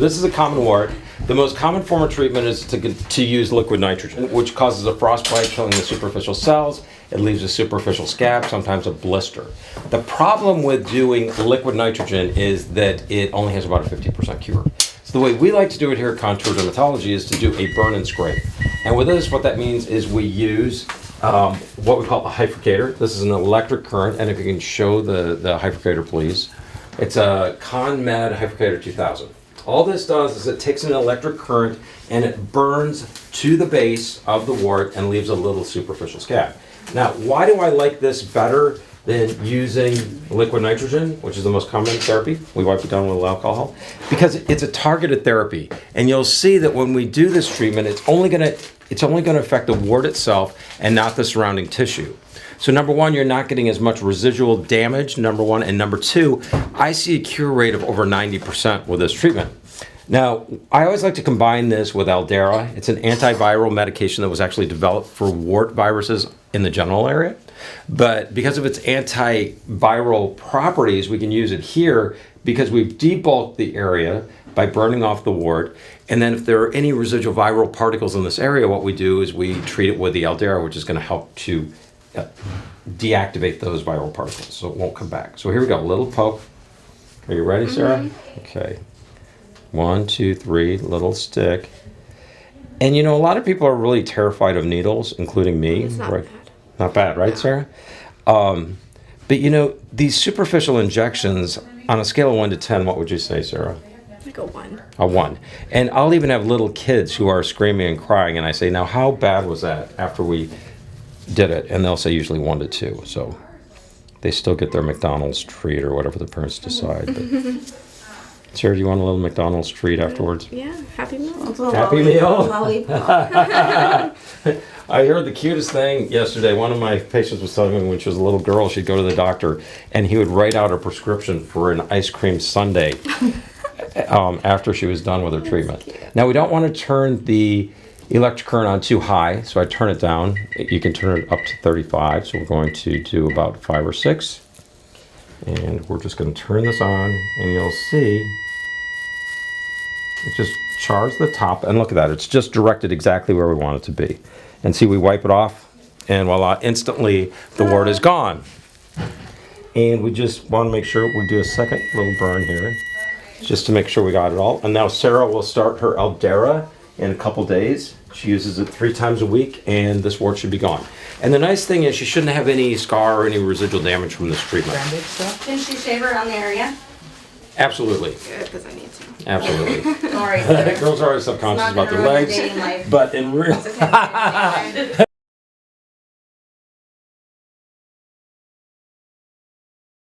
This is a common wart. The most common form of treatment is to use liquid nitrogen, which causes a frostbite, killing the superficial cells. It leaves a superficial scab, sometimes a blister. The problem with doing liquid nitrogen is that it only has about a 50% cure. So the way we like to do it here at Contour Dermatology is to do a burn and scrape. And with this, what that means is we use what we call a hyfricator. This is an electric current, and if you can show the hyfricator, please. It's a ConMed Hyfricator 2000. All this does is it takes an electric current and it burns to the base of the wart and leaves a little superficial scab. Now, why do I like this better than using liquid nitrogen, which is the most common therapy? We wipe it down with alcohol. Because it's a targeted therapy. And you'll see that when we do this treatment, it's only gonna affect the wart itself and not the surrounding tissue. So number one, you're not getting as much residual damage, number one. And number two, I see a cure rate of over 90% with this treatment. Now, I always like to combine this with Aldera. It's an antiviral medication that was actually developed for wart viruses in the genital area. But because of its antiviral properties, we can use it here because we've debulked the area by burning off the wart. And then if there are any residual viral particles in this area, what we do is we treat it with the Aldera, which is going to help to deactivate those viral particles so it won't come back. So here we go, a little poke. Are you ready, Sarah? Okay. 1, 2, 3, little stick. And you know, a lot of people are really terrified of needles, including me. It's not right? bad. Not bad, right, Sarah? But you know, these superficial injections, on a scale of 1 to 10, what would you say, Sarah? Like a 1. A 1. And I'll even have little kids who are screaming and crying, and I say, now how bad was that after we did it? And they'll say usually 1 to 2. So they still get their McDonald's treat or whatever the parents decide. But Sarah, do you want a little McDonald's treat afterwards? Yeah, happy meal. Happy meal? Lollipop. I heard the cutest thing yesterday. One of my patients was telling me when she was a little girl, she'd go to the doctor and he would write out a prescription for an ice cream sundae after she was done with her treatment. Now, we don't want to turn the electric current on too high, so I turn it down. You can turn it up to 35, so we're going to do about 5 or 6. And we're just going to turn this on, and you'll see it just chars the top. And look at that, it's just directed exactly where we want it to be. And see, we wipe it off, and voila, instantly the wart is gone. And we just want to make sure we do a second little burn here, just to make sure we got it all. And now Sarah will start her Aldera in a couple days. She uses it 3 times a week, and this wart should be gone. And the nice thing is she shouldn't have any scar or any residual damage from this treatment. Can she shave around the area? Absolutely. Good, because I need to. Absolutely. Sorry, Sarah. Girls are always subconscious It's not about their gonna ruin your legs, dating life. but in real It's okay.